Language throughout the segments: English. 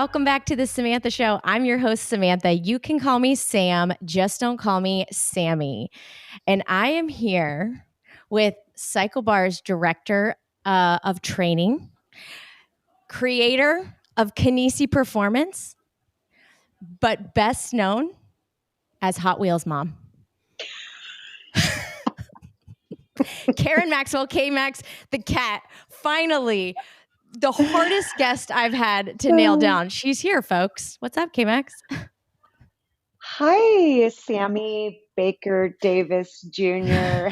Welcome back to the Samantha Show. I'm your host, Samantha. You can call me Sam, just don't call me Sammy. And I am here with CycleBar's director of training, creator of Kinisi Performance, but best known as Hot Wheels Mom. Karen Maxwell, Kmax, the cat, finally. The hardest guest I've had to nail down. She's here, folks. What's up, Kmax? Hi, Sammy Baker Davis Jr.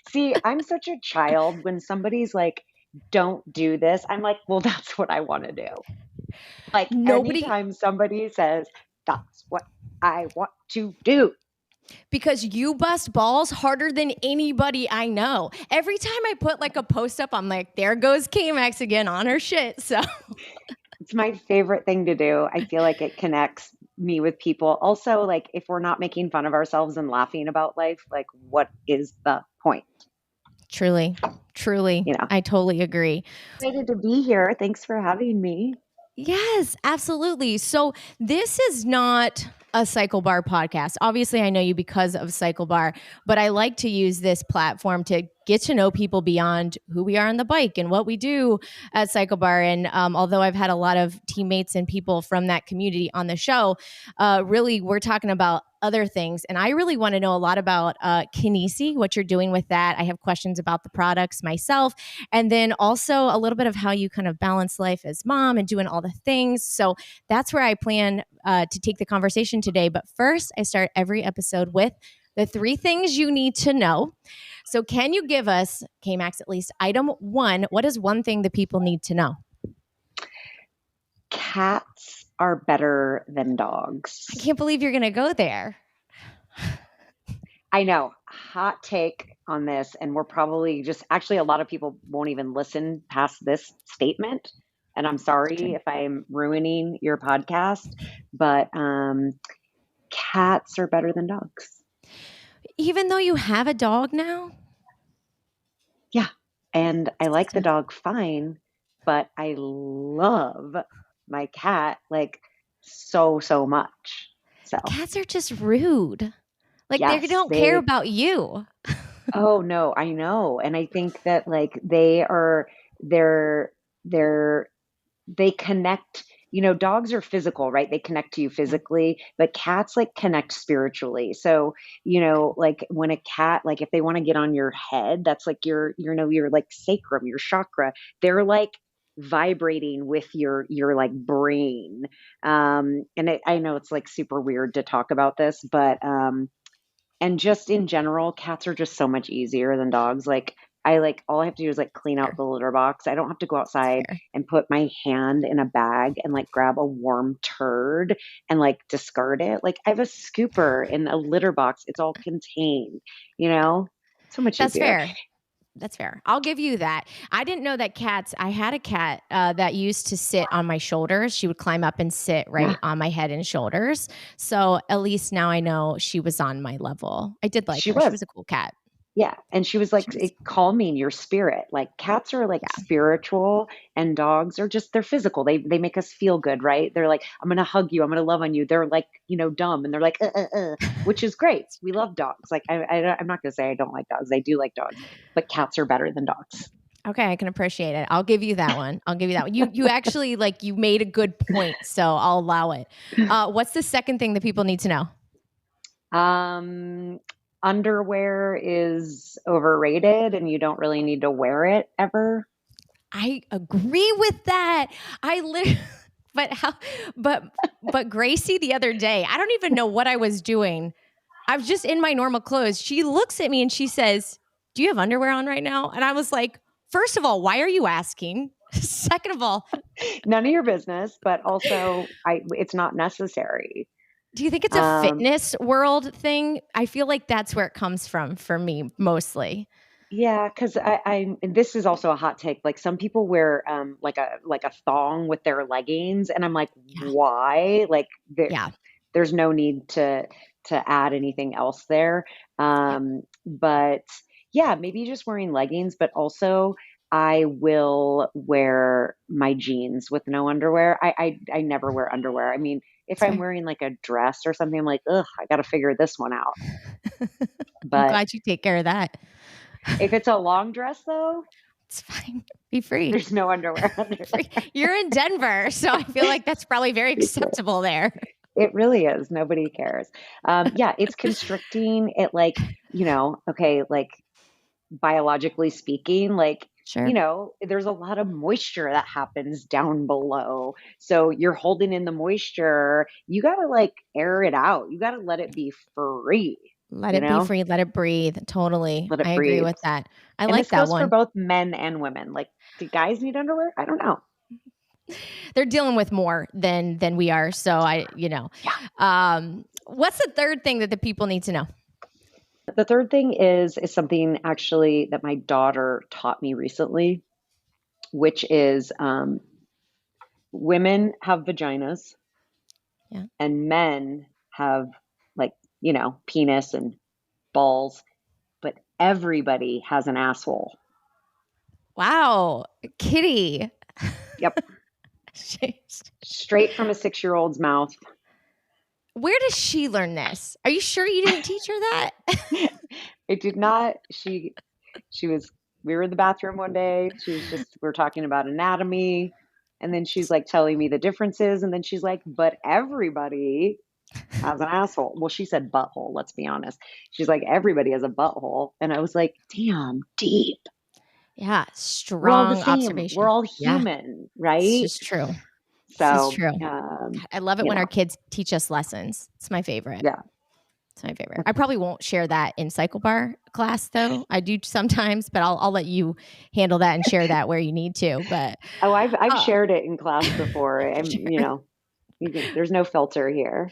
See, I'm such a child. When somebody's like, don't do this, I'm like, well, that's what I want to do. Like, anytime somebody says, that's what I want to do. Because you bust balls harder than anybody I know. Every time I put like a post up, I'm like, there goes Kmax again on her shit. So it's my favorite thing to do. I feel like it connects me with people. Also, like, if we're not making fun of ourselves and laughing about life, like, what is the point? Truly. You know, I totally agree. Excited to be here. Thanks for having me. Yes, absolutely. So this is not a CycleBar podcast. Obviously, I know you because of CycleBar, but I like to use this platform to get to know people beyond who we are on the bike and what we do at CycleBar. And although I've had a lot of teammates and people from that community on the show, really, we're talking about other things. And I really want to know a lot about Kinisi, what you're doing with that. I have questions about the products myself. And then also a little bit of how you kind of balance life as mom and doing all the things. So that's where I plan to take the conversation today. But first, I start every episode with the 3 things you need to know. So can you give us, Kmax, at least item 1, what is one thing that people need to know? Cats are better than dogs. I can't believe you're going to go there. I know. Hot take on this. And we're probably just, actually, a lot of people won't even listen past this statement. And I'm sorry if I'm ruining your podcast, but cats are better than dogs. Even though you have a dog now? Yeah. And I like the dog fine, but I love my cat like so much. So cats are just rude. Like, yes, they don't care about you. Oh no, I know. And I think that like they connect, you know, dogs are physical, right? They connect to you physically, but cats like connect spiritually. So, you know, like when a cat, like if they want to get on your head, that's like your like sacrum, your chakra. They're like vibrating with your like brain. And I know it's like super weird to talk about this, but and just in general, cats are just so much easier than dogs. Like all I have to do is like clean out the litter box. I don't have to go outside and put my hand in a bag and like grab a warm turd and like discard it. Like I have a scooper in a litter box. It's all contained, you know? So much easier. That's fair. I'll give you that. I didn't know that I had a cat that used to sit on my shoulders. She would climb up and sit on my head and shoulders. So at least now I know she was on my level. I did like her. She was a cool cat. Yeah. And she was like calming your spirit. Like cats are like spiritual and dogs are just, they're physical. They make us feel good, right? They're like, I'm going to hug you. I'm going to love on you. They're like, you know, dumb. And they're like, which is great. We love dogs. Like, I'm not going to say I don't like dogs. I do like dogs, but cats are better than dogs. Okay. I can appreciate it. I'll give you that one. You actually like, you made a good point. So I'll allow it. What's the second thing that people need to know? Underwear is overrated and you don't really need to wear it ever. I agree with that. But Gracie the other day, I don't even know what I was doing. I was just in my normal clothes. She looks at me and she says, "Do you have underwear on right now?" And I was like, first of all, why are you asking? Second of all, none of your business, but also it's not necessary. Do you think it's a fitness world thing? I feel like that's where it comes from for me mostly. Yeah, because this is also a hot take. Like some people wear like a thong with their leggings, and I'm like, why? Like there's no need to add anything else there. But yeah, maybe just wearing leggings, but also I will wear my jeans with no underwear. I never wear underwear. I mean, if It's I'm fair. wearing like a dress or something, I'm like, ugh, I got to figure this one out. I'm But glad you take care of that. if it's a long dress, though, It's fine. Be free. there's no underwear under Free. You're in Denver, so I feel like that's probably very there. acceptable there. It really is. Nobody cares. Yeah, it's constricting. It like, okay, like biologically speaking, like, Sure. there's a lot of moisture that happens down below. So you're holding in the moisture. You got to like air it out. You got to let it be free, Let you it be know, free. Let it breathe. Totally. let it I agree breathe. with that. I And like this that goes for one. both men and women. Like, do guys need underwear? I don't know. They're dealing with more than we are. So Yeah. what's the third thing that the people need to know? The third thing is something actually that my daughter taught me recently, which is women have vaginas Yeah. and men have like, penis and balls, but everybody has an asshole. Wow. Kitty. Yep. Straight from a 6-year-old's mouth. Where does she learn this? Are you sure you didn't teach her that? I did not. We were in the bathroom one day. We were talking about anatomy. And then she's like telling me the differences. And then she's like, but everybody has an asshole. Well, she said butthole, let's be honest. She's like, everybody has a butthole. And I was like, damn, deep. Yeah, We're all the strong same. We're observation. all Yeah, human, this right? is true. This is So, true. I love it you when our know, kids teach us lessons. It's my favorite. yeah. It's my favorite. I probably won't share that in CycleBar class though. I do sometimes, but I'll let you handle that and share that where you need to. But Oh, I've uh, shared it in class before. sure. There's no filter here.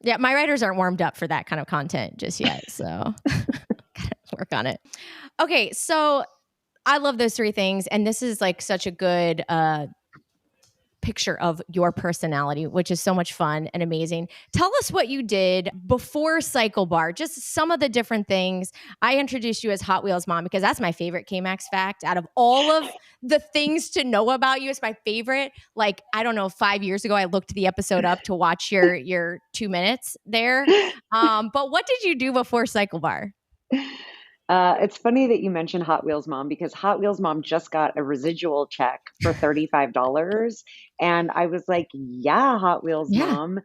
Yeah, my writers aren't warmed up for that kind of content just yet. So gotta work on it. Okay, so I love those three things. And this is like such a good picture of your personality, which is so much fun and amazing. Tell us what you did before CycleBar, just some of the different things. I introduced you as Hot Wheels Mom because that's my favorite Kmax fact. Out of all of the things to know about you, it's my favorite. Like, I don't know, 5 years ago, I looked the episode up to watch your 2 minutes there. But what did you do before CycleBar? It's funny that you mentioned Hot Wheels Mom because Hot Wheels Mom just got a residual check for $35. And I was like, yeah, Hot Wheels Yeah. Mom.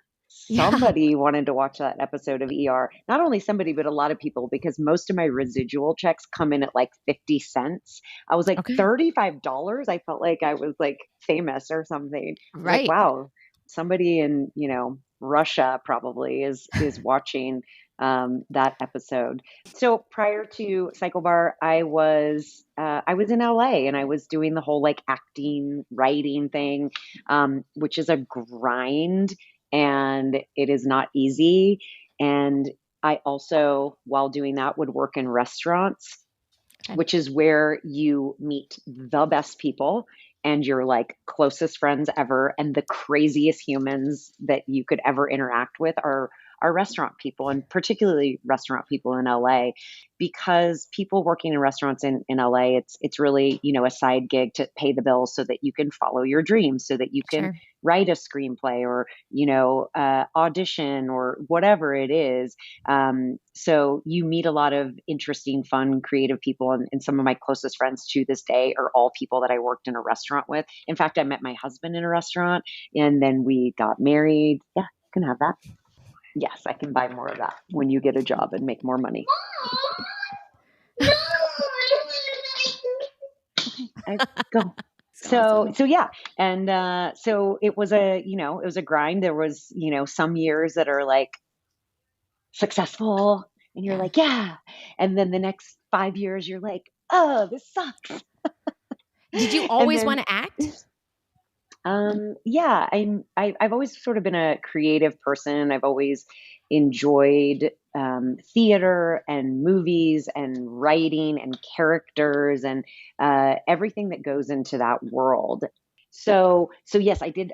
Yeah. Somebody wanted to watch that episode of ER. Not only somebody, but a lot of people, because most of my residual checks come in at like 50 cents. I was like, Okay. $35? I felt like I was like famous or something. I was like, Right. wow, somebody in, Russia probably is watching that episode. So prior to CycleBar, I was in LA and I was doing the whole like acting, writing thing, which is a grind and it is not easy. And I also, while doing that, would work in restaurants, Okay. which is where you meet the best people and your like closest friends ever and the craziest humans that you could ever interact with are restaurant people, and particularly restaurant people in LA, because people working in restaurants in LA, it's really, a side gig to pay the bills so that you can follow your dreams, so that you can Sure. write a screenplay or, audition or whatever it is. So you meet a lot of interesting, fun, creative people. And some of my closest friends to this day are all people that I worked in a restaurant with. In fact, I met my husband in a restaurant and then we got married. Yeah, you can have that. Yes, I can buy more of that when you get a job and make more money. I go. It's So awesome. so yeah, and so it was a grind. There was some years that are like successful, and you're Yeah. like yeah, and then the next 5 years you're like oh this sucks, Did you and always then want to act? yeah, I've always sort of been a creative person. I've always enjoyed theater and movies and writing and characters and everything that goes into that world. So yes, I did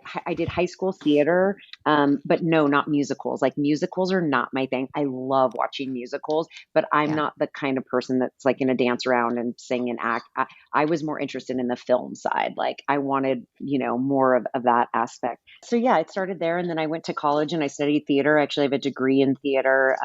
high school theater, but no, not musicals. Like musicals are not my thing. I love watching musicals, but I'm Yeah. not the kind of person that's like going to dance around and sing and act. I was more interested in the film side. Like I wanted, more of that aspect. So yeah, it started there, and then I went to college and I studied theater. I actually have a degree in theater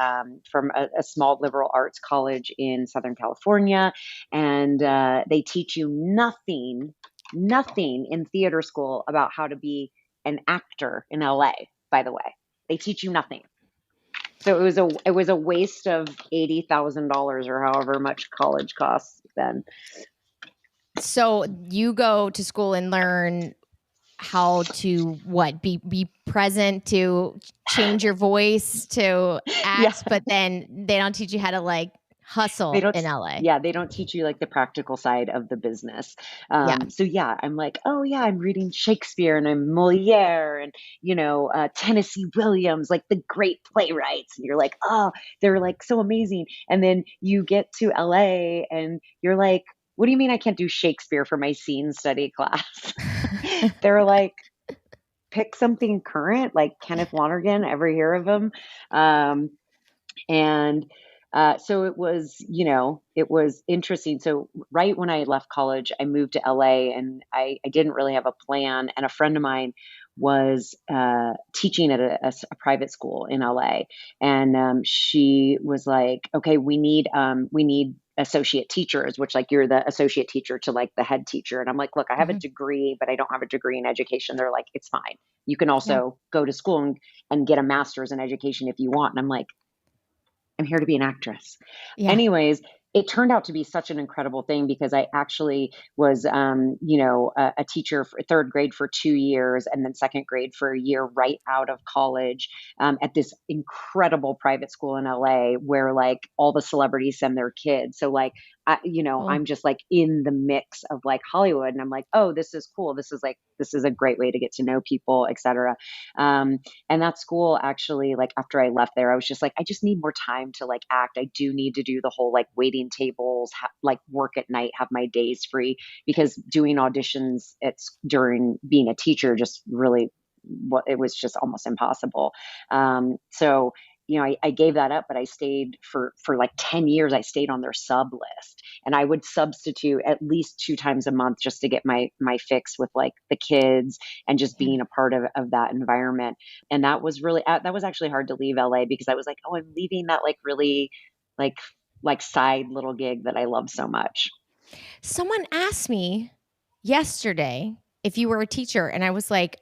from a small liberal arts college in Southern California, and they teach you nothing in theater school about how to be an actor in LA, by the way. They teach you nothing. So it was a waste of $80,000 or however much college costs then. So you go to school and learn how to what be present, to change your voice, to Yeah, act, but then they don't teach you how to like they hustle don't in LA. yeah, they don't teach you like the practical side of the business. Yeah. So yeah, I'm like, oh yeah, I'm reading Shakespeare and I'm Moliere and Tennessee Williams, like the great playwrights, and you're like, oh, they're like so amazing. And then you get to LA and you're like, what do you mean I can't do Shakespeare for my scene study class? They're like, pick something current, like Kenneth Lonergan. Ever hear of him? Um, and so it was interesting. So right when I left college, I moved to LA, and I didn't really have a plan. And a friend of mine was teaching at a private school in LA, and she was like, "Okay, we need associate teachers, which like you're the associate teacher to like the head teacher." And I'm like, "Look, I have a Mhm. degree, but I don't have a degree in education." They're like, "It's fine. You can Yeah. also go to school and get a master's in education if you want." And I'm like, I'm here to be an actress. Yeah. Anyways, it turned out to be such an incredible thing because I actually was, a teacher for third grade for 2 years and then second grade for a year right out of college at this incredible private school in LA where like all the celebrities send their kids. So like, Cool. I'm just like in the mix of like Hollywood, and I'm like, oh, this is cool. This is a great way to get to know people, etc. Um, and that school actually, like after I left there, I was just like, I just need more time to like act. I do need to do the whole like waiting tables, like work at night, have my days free because doing auditions during being a teacher just really what it was just almost impossible. So I gave that up, but I stayed for like 10 years. I stayed on their sub list, and I would substitute at least 2 times a month just to get my fix with like the kids and just Yeah. being a part of that environment. And that was actually hard to leave LA because I was like, oh, I'm leaving that like really like like side little gig that I love so much. Someone asked me yesterday if you were a teacher, and I was like,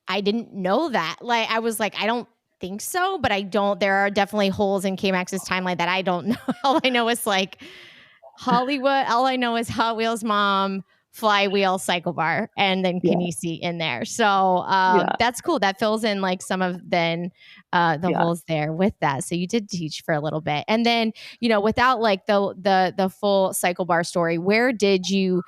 I didn't know that. Like, I was like, I don't think so, but I don't. There are definitely holes in Kmax's timeline that I don't know. All I know is like Hollywood. All I know is Hot Wheels Mom, Flywheel, Cycle Bar, and then Yeah, Kinisi in there. So yeah, that's cool. That fills in like some of then the yeah. holes there with that. So you did teach for a little bit, and then without like the full Cycle Bar story, where did you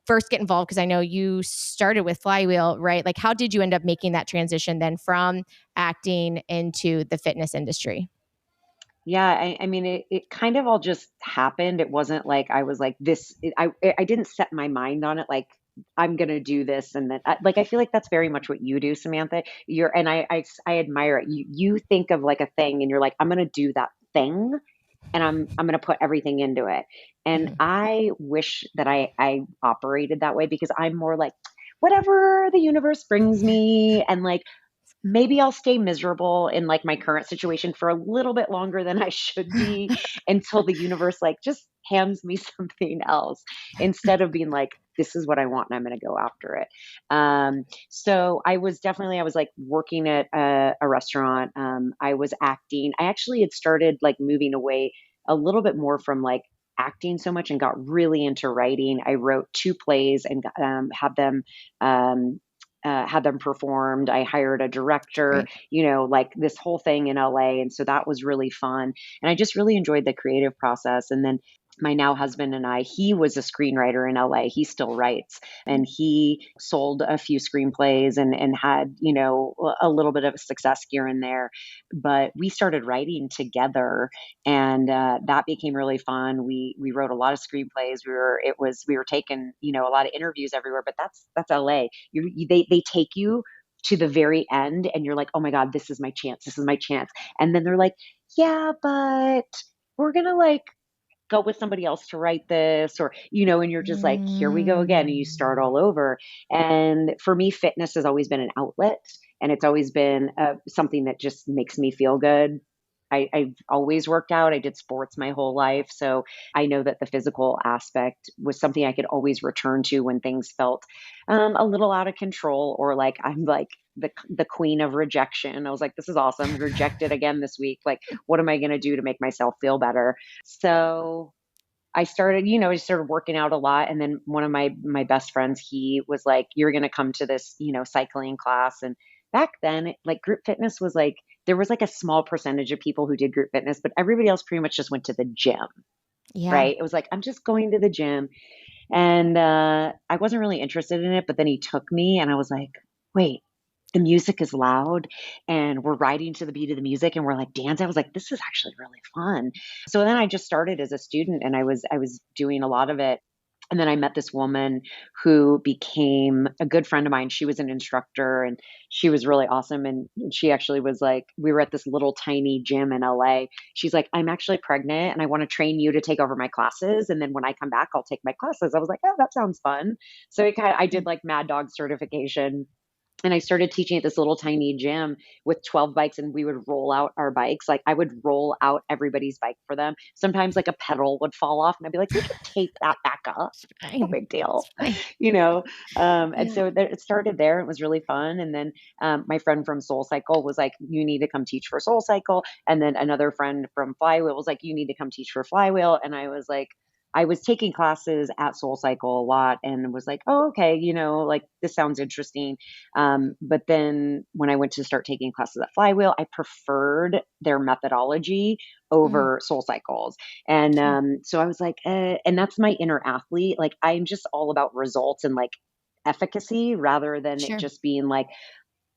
first get involved? Because I know you started with Flywheel, right? Like, how did you end up making that transition then from acting into the fitness industry? Yeah, I mean, it kind of all just happened. It wasn't like I was like this. I didn't set my mind on it. Like I'm gonna do this, and then like I feel like that's very much what you do, Samantha. And I admire it. You think of like a thing, and you're like, I'm gonna do that thing, and I'm gonna put everything into it. And Mhm. I wish that I operated that way because I'm more like whatever the universe brings me, and like maybe I'll stay miserable in like my current situation for a little bit longer than I should be until the universe like just hands me something else instead of being like, this is what I want and I'm going to go after it. So I was like working at a restaurant. I was acting. I actually had started like moving away a little bit more from like acting so much and got really into writing. I wrote 2 plays and um, had them performed. I hired a director, Great. like this whole thing in LA. And so that was really fun. And I just really enjoyed the creative process. And then my now husband and I, he was a screenwriter in LA. He still writes, and he sold a few screenplays and had, a little bit of success here and there. But we started writing together, and that became really fun. We wrote a lot of screenplays. We were taking, a lot of interviews everywhere, but that's LA. They take you to the very end and you're like, oh my God, this is my chance. This is my chance. And then they're like, yeah, but we're going to like go with somebody else to write this, or and you're just like, here we go again, and you start all over. And for me, fitness has always been an outlet, and it's always been something that just makes me feel good. I've always worked out. I did sports my whole life. So I know that the physical aspect was something I could always return to when things felt a little out of control, or like I'm like the queen of rejection. I was like, this is awesome. Rejected again this week. Like, what am I going to do to make myself feel better? So I started working out a lot. And then one of my best friends, he was like, you're going to come to this, cycling class. And back then, like group fitness was like, there was like a small percentage of people who did group fitness, but everybody else pretty much just went to the gym, Yeah. right? It was like, I'm just going to the gym. And I wasn't really interested in it, but then he took me and I was like, wait, the music is loud and we're riding to the beat of the music and we're like dancing. I was like, this is actually really fun. So then I just started as a student and I was doing a lot of it. And then I met this woman who became a good friend of mine. She was an instructor and she was really awesome. And she actually was like, we were at this little tiny gym in LA. She's like, I'm actually pregnant and I want to train you to take over my classes. And then when I come back, I'll take my classes. I was like, oh, that sounds fun. So I did like Mad Dog certification, and I started teaching at this little tiny gym with 12 bikes, and we would roll out our bikes. Like I would roll out everybody's bike for them. Sometimes like a pedal would fall off and I'd be like, we can tape that back up. It's No fine. big deal, It's fine. you know? And Yeah. so it started there. It was really fun. And then my friend from Soul Cycle was like, you need to come teach for Soul Cycle. And then another friend from Flywheel was like, you need to come teach for Flywheel. And I was like, I was taking classes at Soul Cycle a lot and was like, oh, okay, like this sounds interesting. But then when I went to start taking classes at Flywheel, I preferred their methodology Mhm. over Soul Cycles. And Sure. so I was like, and that's my inner athlete. Like I'm just all about results and like efficacy rather than it Sure. just being like,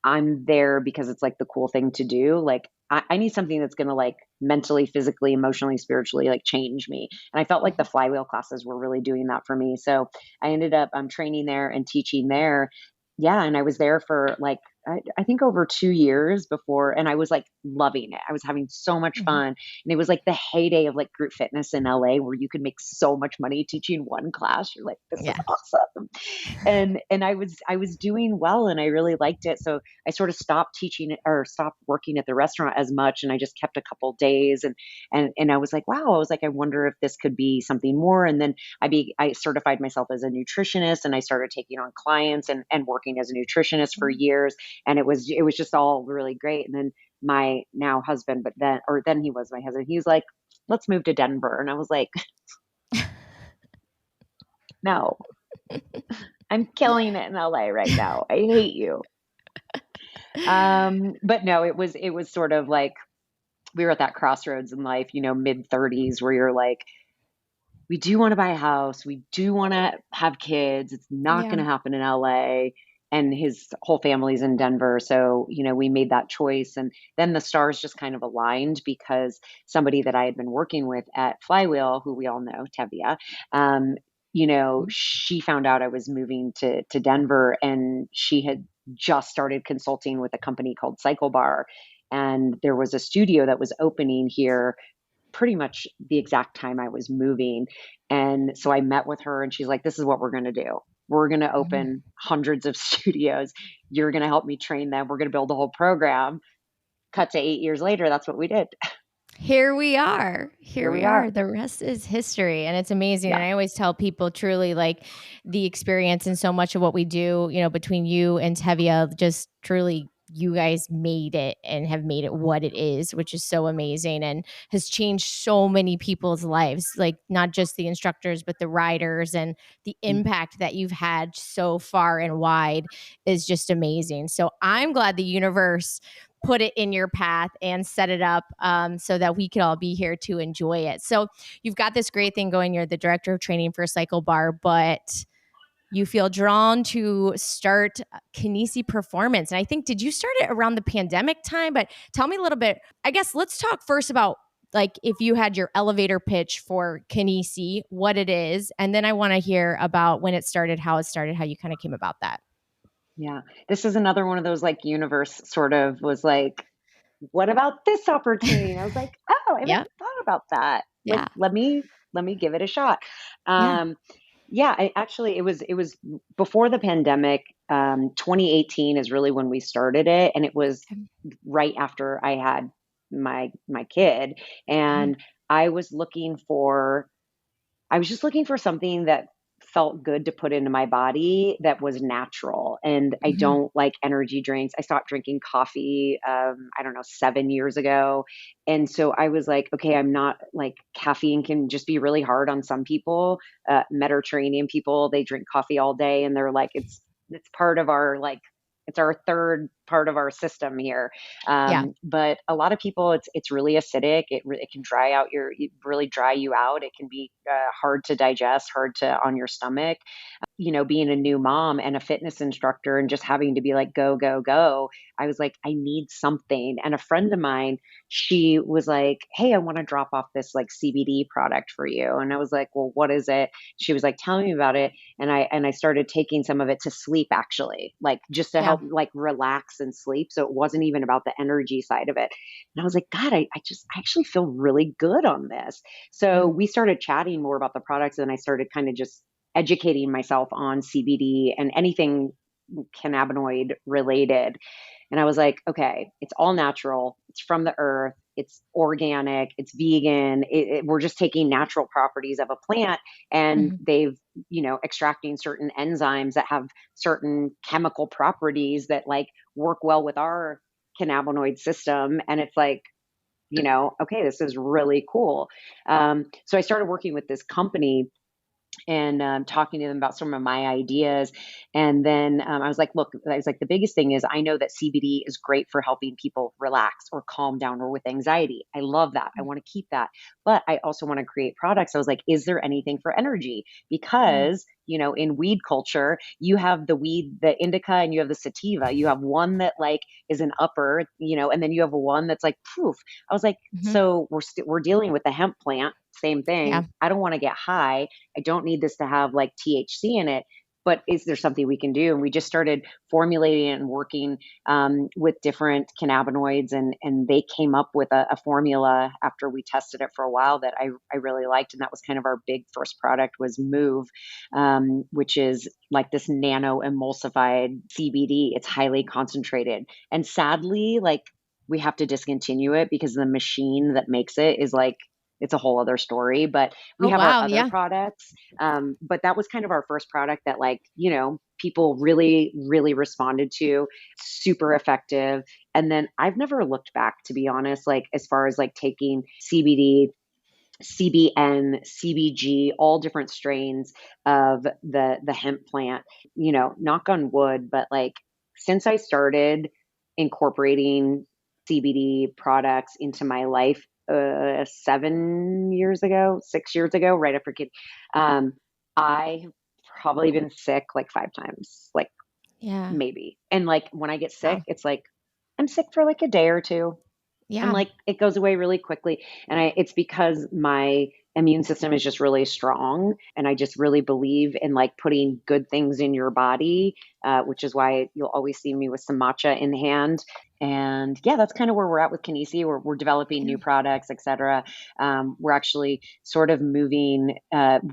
I'm there because it's like the cool thing to do. Like I need something that's going to like mentally, physically, emotionally, spiritually like change me. And I felt like the Mhm. flywheel classes were really doing that for me. So I ended up training there and teaching there. Yeah. And I was there for like, I think over 2 years before, and I was like loving it. I was having so much Mhm. fun. And it was like the heyday of like group fitness in LA where you could make so much money teaching one class. You're like, this is Yeah. awesome. And I was doing well and I really liked it. So I sort of stopped teaching it or stopped working at the restaurant as much. And I just kept a couple days and I was like, wow, I was like, I wonder if this could be something more. And then I certified myself as a nutritionist and I started taking on clients and working as a nutritionist for Mhm. years. And it was just all really great. And then my now husband, then he was my husband, he was like, let's move to Denver. And I was like, no, I'm killing it in LA right now. I hate you. But no, it was sort of like we were at that crossroads in life, mid 30s, where you're like, we do want to buy a house, we do want to have kids. It's not Yeah. going to happen in LA. And his whole family's in Denver. So, we made that choice. And then the stars just kind of aligned because somebody that I had been working with at Flywheel, who we all know, Tevia, um, Mhm. she found out I was moving to Denver and she had just started consulting with a company called CycleBar. And there was a studio that was opening here pretty much the exact time I was moving. And so I met with her and she's like, this is what we're going to do. We're going to Mhm. open hundreds of studios. You're going to help me train them. We're going to build a whole program. Cut to 8 years later, that's what we did. Here we are. Here Here we we are. are. The rest is history. And it's amazing. Yeah. And I always tell people truly like the experience and so much of what we do, between you and Tevia just truly you guys made it and have made it what it is, which is so amazing and has changed so many people's lives, like not just the instructors, but the riders, and the impact that you've had so far and wide is just amazing. So I'm glad the universe put it in your path and set it up so that we could all be here to enjoy it. So you've got this great thing going. You're the director of training for CycleBar, but you feel drawn to start Kinisi Performance. And I think, did you start it around the pandemic time? But tell me a little bit. I guess let's talk first about like if you had your elevator pitch for Kinisi, what it is. And then I want to hear about when it started, how you kind of came about that. Yeah. This is another one of those like universe sort of was like, what about this opportunity? And I was like, oh, I haven't Yep. thought about that. Like, Yeah. let me give it a shot. Yeah. Um, yeah, it was before the pandemic. 2018 is really when we started it, and it was Okay. right after I had my kid, Mhm. and I was looking for I was just looking for something that felt good to put into my body that was natural. And I Mhm. don't like energy drinks. I stopped drinking coffee, I don't know, 7 years ago. And so I was like, okay, I'm not like caffeine can just be really hard on some people. Mediterranean people, they drink coffee all day and they're like, it's part of our like, it's our third part of our system here. Yeah. But a lot of people, it's really acidic. It can really dry you out. It can be hard to digest, hard to on your stomach. Being a new mom and a fitness instructor and just having to be like, go, go, go. I was like, I need something. And a friend of mine, she was like, hey, I want to drop off this like CBD product for you. And I was like, well, what is it? She was like, tell me about it. And I started taking some of it to sleep actually, like just to Yeah. help like relax and sleep. So it wasn't even about the energy side of it. And I was like, God, I actually feel really good on this. So Yeah. we started chatting more about the products and I started kind of just educating myself on CBD and anything cannabinoid related. And I was like, okay, it's all natural. It's from the earth. It's organic. It's vegan. We're just taking natural properties of a plant and Mhm. they've, extracting certain enzymes that have certain chemical properties that like work well with our cannabinoid system. And it's like, okay, this is really cool. So I started working with this company and talking to them about some of my ideas. And then I was like, look, I was like, the biggest thing is I know that CBD is great for helping people relax or calm down or with anxiety. I love that. I want to keep that. But I also want to create products. I was like, is there anything for energy? Yeah. Because, in weed culture, you have the weed, the indica, and you have the sativa. You have one that like is an upper, and then you have one that's like poof. I was like, Mhm. so we're dealing with the hemp plant, same Yeah. thing. I don't want to get high. I don't need this to have like THC in it, but is there something we can do? And we just started formulating it and working with different cannabinoids, and they came up with a formula after we tested it for a while that I really liked, and that was kind of our big first product was Move, which is like this nano emulsified CBD. It's highly concentrated, and sadly, like we have to discontinue it because the machine that makes it is like it's a whole other story. But we Oh have our wow. other Yeah. products. But that was kind of our first product that like, people really, really responded to. Super effective. And then I've never looked back, to be honest, like as far as like taking CBD, CBN, CBG, all different strains of the hemp plant, knock on wood, but like since I started incorporating CBD products into my life 7 years ago, 6 years ago, right after kid, um, I have probably been sick like 5 times, like Yeah. maybe. And like when I get sick, Wow. it's like I'm sick for like a day or two and Yeah. like it goes away really quickly. And it's because my immune system is just really strong and I just really believe in like putting good things in your body, which is why you'll always see me with some matcha in hand. And yeah, that's kind of where we're at with Kinesi. We're developing Yeah. new products, etc. We're actually sort of moving,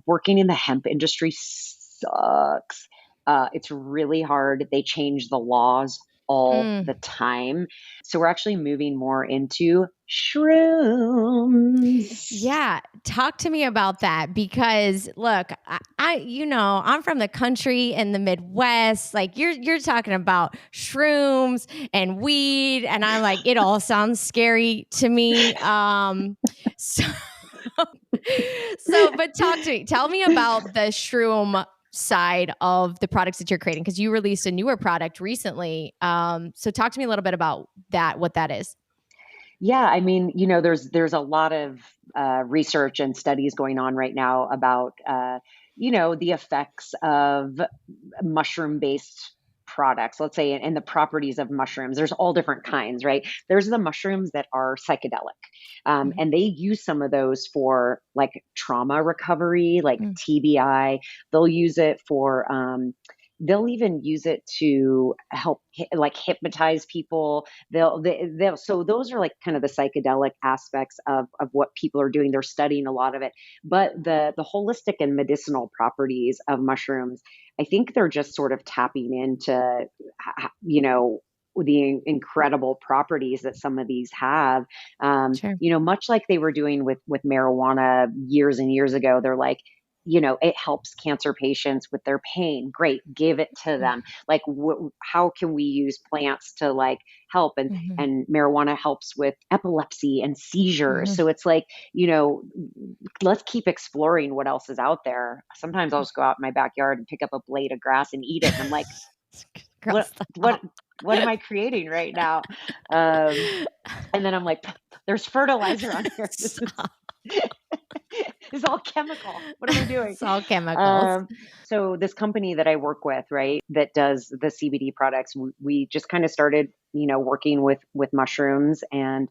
working in the hemp industry sucks. It's really hard. They change the laws all Mm. the time. So we're actually moving more into shrooms. Yeah, talk to me about that because look, I'm from the country in the Midwest. Like you're talking about shrooms and weed, and I'm like, it all sounds scary to me. So, but talk to me. Tell me about the shroom side of the products that you're creating because you released a newer product recently. So talk to me a little bit about that, what that is. Yeah, I mean, there's a lot of research and studies going on right now about the effects of mushroom-based products, let's say, and the properties of mushrooms. There's all different kinds, right? There's the mushrooms that are psychedelic, Mhm. and they use some of those for like trauma recovery, like Mm. TBI. They'll use it for they'll even use it to help like hypnotize people. They'll so those are like kind of the psychedelic aspects of what people are doing. They're studying a lot of it, but the holistic and medicinal properties of mushrooms, I think they're just sort of tapping into the incredible properties that some of these have. Sure. Much like they were doing with marijuana years and years ago. They're like, it helps cancer patients with their pain. Great, give it to them. Like, how can we use plants to like help? And Mhm. and marijuana helps with epilepsy and seizures. Mhm. So it's like, let's keep exploring what else is out there. Sometimes I'll just go out in my backyard and pick up a blade of grass and eat it, and I'm like, Girl, what what stop. what am I creating right now? Um, and then I'm like, there's fertilizer on here. This is Stop. this is all chemical. What am I doing? It's all chemicals. Um, so this company that I work with, right, that does the CBD products, we just kind of started, working with mushrooms, and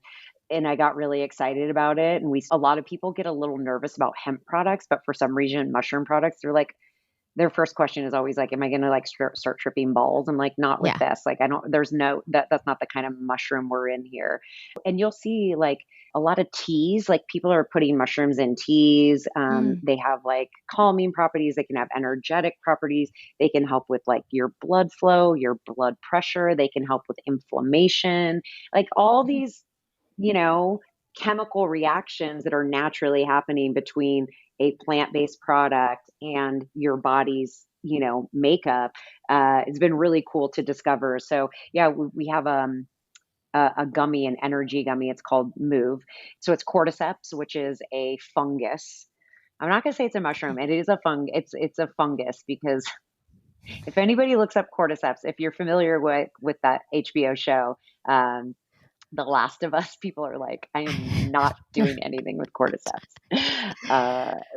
I got really excited about it. And a lot of people get a little nervous about hemp products, but for some reason, mushroom products, they're like, their first question is always like, am I going to like start tripping balls? I'm like, not with Yeah. this. Like, I don't, there's no, that's not the kind of mushroom we're in here. And you'll see like a lot of teas, like people are putting mushrooms in teas. Mm. They have like calming properties. They can have energetic properties. They can help with like your blood flow, your blood pressure. They can help with inflammation, like all Mhm. these, you know, chemical reactions that are naturally happening between a plant-based product and your body's makeup. It's been really cool to discover. So yeah, we have a gummy, an energy gummy. It's called Move. So it's cordyceps, which is a fungus. I'm not going to say it's a mushroom. It is a it's a fungus, because if anybody looks up cordyceps, if you're familiar with that HBO show, um, the Last of Us, people are like, I am not doing anything with cordyceps.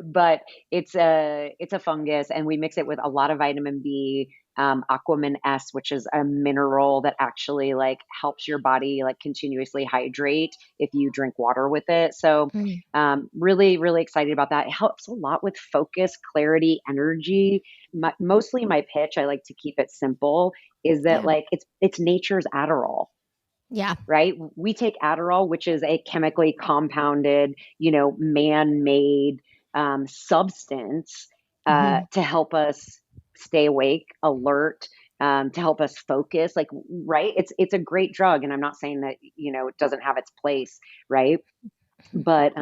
But it's a fungus, and we mix it with a lot of vitamin B, Aquamin S, which is a mineral that actually like helps your body like continuously hydrate if you drink water with it. So Mm. really, really excited about that. It helps a lot with focus, clarity, energy. Mostly my pitch, I like to keep it simple, is that Yeah. like it's nature's Adderall, Yeah. right? We take Adderall, which is a chemically compounded, man-made substance Mhm. to help us stay awake, alert, to help us focus. Like, right? It's a great drug, and I'm not saying that it doesn't have its place, right? But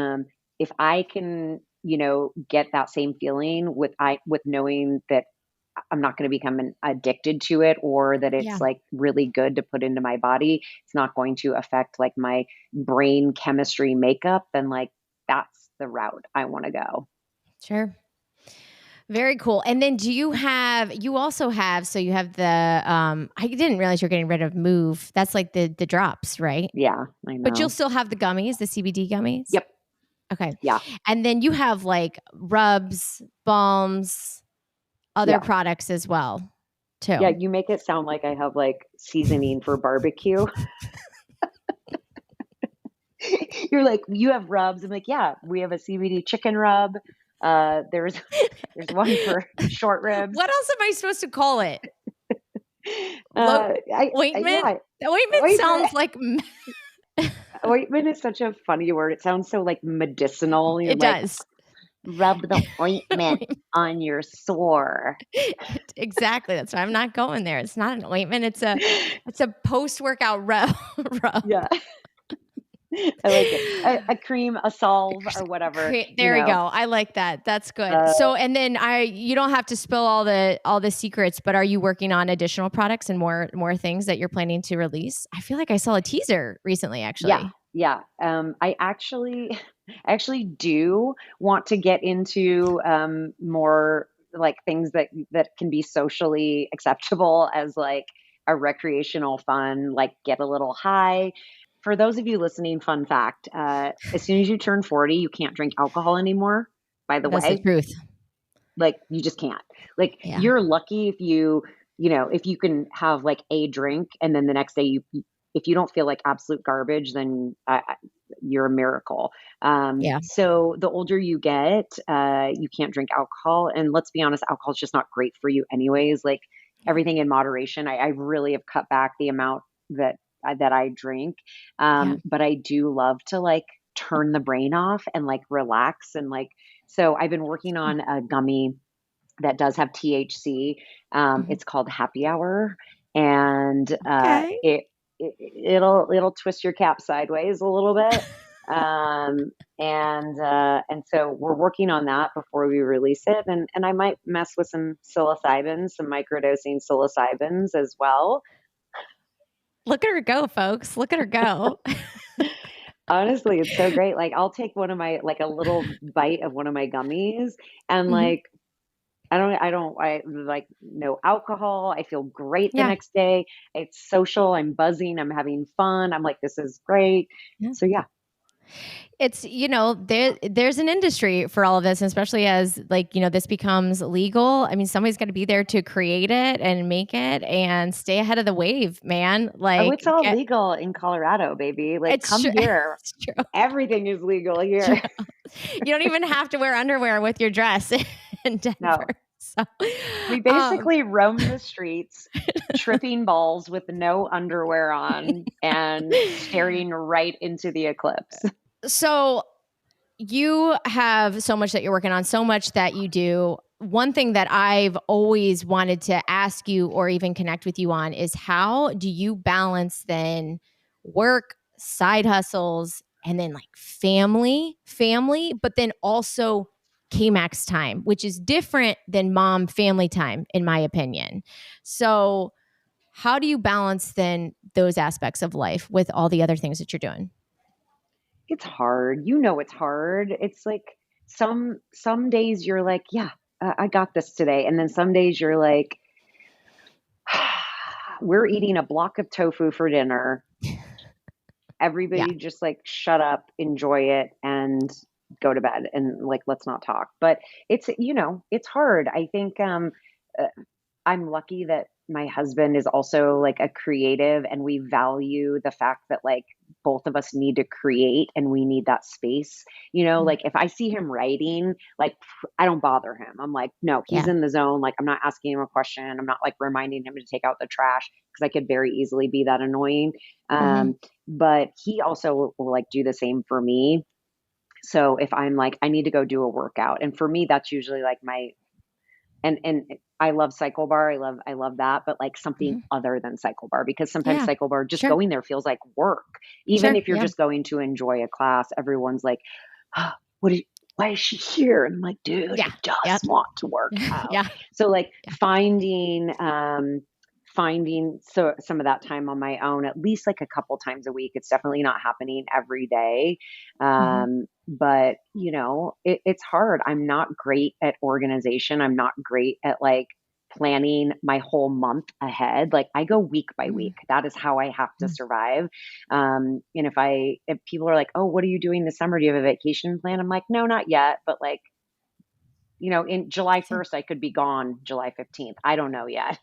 if I can, get that same feeling with knowing that I'm not going to become addicted to it, or that it's Yeah. like really good to put into my body. It's not going to affect like my brain chemistry makeup. Then like that's the route I want to go. Sure. Very cool. And then you also have, so you have I didn't realize you're getting rid of Move. That's like the drops, right? Yeah, I But you'll know. still have the gummies, the CBD gummies? Yep. Okay. Yeah. And then you have like rubs, balms, other Yeah. products as well, Yeah. too. You make it sound like I have like seasoning for barbecue. You're like, you have rubs. I'm like, yeah, we have a CBD chicken rub. There's there's one for short ribs. What else am I supposed to call it? Lo Ointment? Yeah, Ointment ointment. sounds like Ointment is such a funny word. It sounds so like medicinal. You're it like, does. Rub the ointment on your sore. Exactly. That's why I'm not going there. It's not an ointment. It's a post-workout rub. rub. Yeah. I like it. A cream, a salve, or whatever, There we go. I like that. That's good. uh, So, and then you don't have to spill all the secrets, but are you working on additional products and more things that you're planning to release? I feel like I saw a teaser recently, yeah, actually. yeah. I actually, I actually do want to get into more like things that can be socially acceptable as like a recreational fun, like get a little high. For those of you listening, fun fact: as soon as you turn 40, you can't drink alcohol anymore. By the That's the way, truth. like you just can't. Like Yeah. you're lucky if if you can have like a drink and then the next day if you don't feel like absolute garbage, then you're a miracle. Yeah. So the older you get, you can't drink alcohol. And let's be honest, alcohol is just not great for you anyways. Like Yeah. everything in moderation. I really have cut back the amount that I drink. Yeah. But I do love to like turn the brain off and like relax and like so I've been working on a gummy that does have THC. Mhm. It's called Happy Hour, and Okay. it'll twist your cap sideways a little bit. And so we're working on that before we release it, and I might mess with some psilocybin, some microdosing psilocybins as well. Look at her go, folks. Look at her go. Honestly, it's so great. Like I'll take one of my like a little bite of one of my gummies and Mhm. like I like no alcohol. I feel great the Yeah. next day. It's social. I'm buzzing. I'm having fun. I'm like, this is great. Yeah. So yeah, It's there's an industry for all of this, and especially as like this becomes legal. I mean, somebody's got to be there to create it and make it and stay ahead of the wave, man. oh, Like it's all get legal in Colorado, baby. Like, it's come true. here. It's true. Everything is legal It's true. here. You don't even have to wear underwear with your dress in Denver. No, So, we um, basically roam the streets, tripping balls with no underwear on and staring right into the eclipse. so you have so much that you're working on, so much that you do. One thing that I've always wanted to ask you or even connect with you on is how do you balance then work, side hustles, and then like family, but then also Kmax time, which is different than mom family time, in my opinion. So, how do you balance then those aspects of life with all the other things that you're doing? It's hard. You know it's hard. It's like some days you're like, yeah, I got this today. And then some days you're like, we're eating a block of tofu for dinner. Yeah. Everybody just like shut up, enjoy it, and go to bed and like let's not talk. But it's hard. I think uh, I'm lucky that my husband is also like a creative and we value the fact that like both of us need to create and we need that space. Mhm. Like if I see him writing, like I don't bother him. I'm like, no, he's Yeah. in the zone. Like I'm not asking him a question. I'm not like reminding him to take out the trash because I could very easily be that annoying. Hmm. Um, but he also will like do the same for me. So if I'm like, I need to go do a workout, and for me, that's usually like my and I love CycleBar. I love that, but like something Hmm. other than CycleBar because sometimes Yeah. CycleBar just Sure. going there feels like work. Even Sure. if you're Yeah. just going to enjoy a class, everyone's like, oh, why is she here? And I'm like, dude, Yeah. I Yep. just want to work out. Yeah. So like Yeah. finding some of that time on my own, at least like a couple times a week. It's definitely not happening every day. Hmm. But it's hard. I'm not great at organization. I'm not great at like planning my whole month ahead. Like I go week by Hmm. week. That is how I have to survive. And if people are like, oh, what are you doing this summer? Do you have a vacation plan? I'm like, no, not yet. But like, in July Same. 1st, I could be gone July 15th. I don't know yet.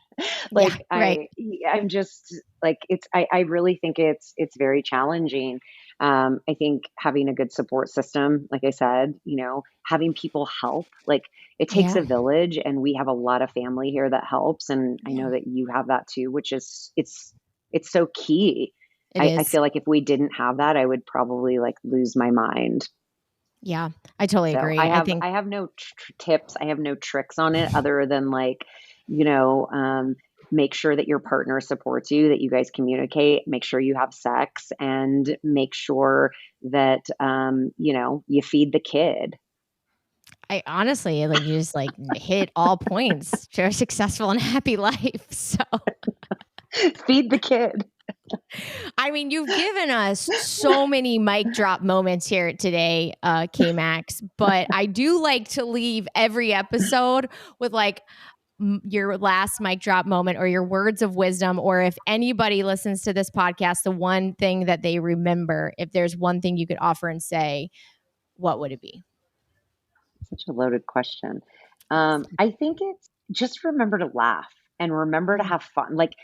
Yeah. Right. I'm just like, I really think it's very challenging. I think having a good support system, like I said, having people help, like it takes Yeah. a village and we have a lot of family here that helps. And I Yeah. know that you have that too, which is, it's so key. It I is. feel like if we didn't have that, I would probably like lose my mind. Yeah, I totally So agree. I think I have no tips. I have no tricks on it other than like, you know, make sure that your partner supports you, that you guys communicate, make sure you have sex, and make sure that, you know, you feed the kid. I honestly, like, you just, like, hit all points to a successful and happy life. So, Feed the kid. I mean, you've given us so many mic drop moments here today, Kmax, but I do like to leave every episode with, like, your last mic drop moment or your words of wisdom, or if anybody listens to this podcast, the one thing that they remember, if there's one thing you could offer and say, what would it be? Such a loaded question. Yes. I think it's just remember to laugh and remember to Mm, have fun. Like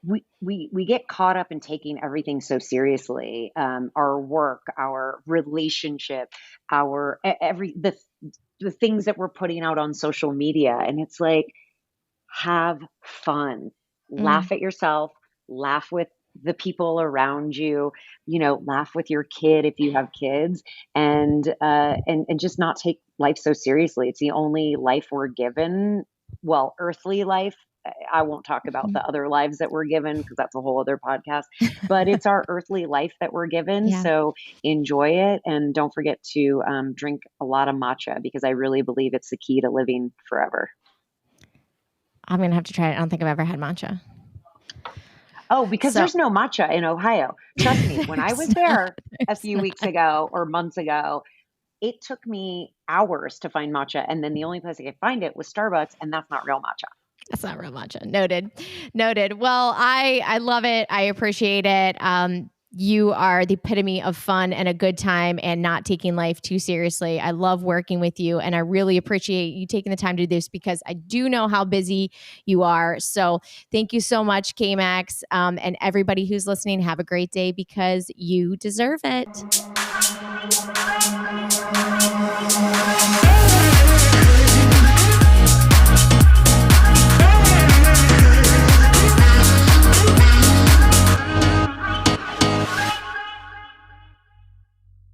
we get caught up in taking everything so seriously. Our work, our relationship, our every the things that we're putting out on social media, and it's like have fun, mm, laugh at yourself, laugh with the people around you, you know, laugh with your kid if you have kids, and just not take life so seriously. It's the only life we're given. Well, earthly life. I won't talk about the mhm. other lives that we're given because that's a whole other podcast. But it's our earthly life that we're given, Yeah, so enjoy it, and don't forget to drink a lot of matcha because I really believe it's the key to living forever. I'm gonna have to try it. I don't think I've ever had matcha. Oh, because So there's no matcha in Ohio. Trust me, when I was there's not, there a there's few weeks not. ago or months ago, it took me hours to find matcha, and then the only place I could find it was Starbucks, and that's not real matcha. That's not real matcha. Noted. Noted. Well, I love it. I appreciate it. You are the epitome of fun and a good time and not taking life too seriously. I love working with you, and I really appreciate you taking the time to do this because I do know how busy you are. So thank you so much, Kmax, and everybody who's listening. Have a great day because you deserve it.